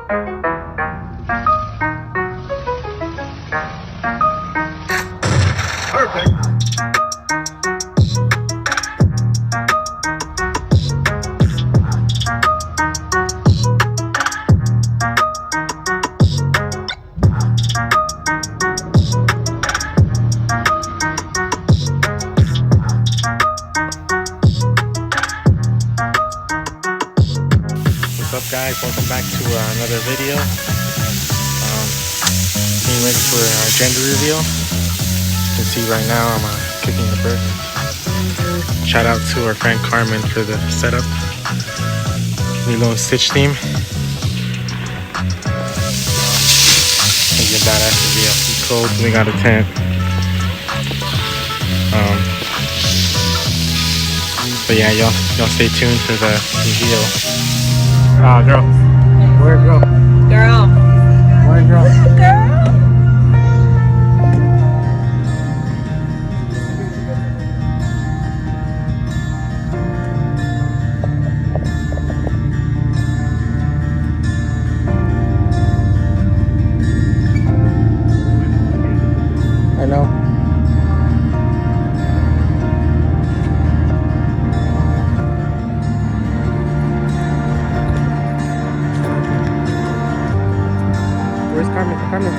Perfect. What's up, guys? Welcome back to another video. Getting ready for our gender reveal. You can see right now I'm cooking the burgers. Shout out to our friend Carmen for the setup. Lilo and Stitch theme. It's a badass reveal. It's cold. We got a tent. But yeah, y'all stay tuned for the reveal. Girl. Where girl? Girl. Where girl? Girl. I know. Where's Carmen? Carmen.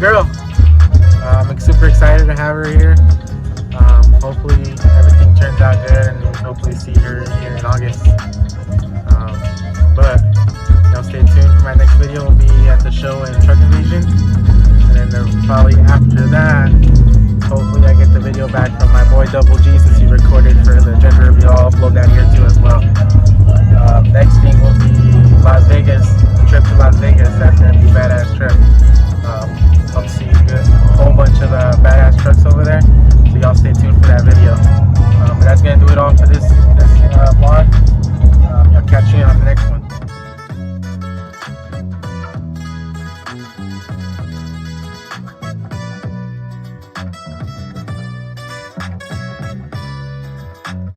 girl. I'm super excited to have her here. Hopefully everything turns out good, and hopefully see her here in August.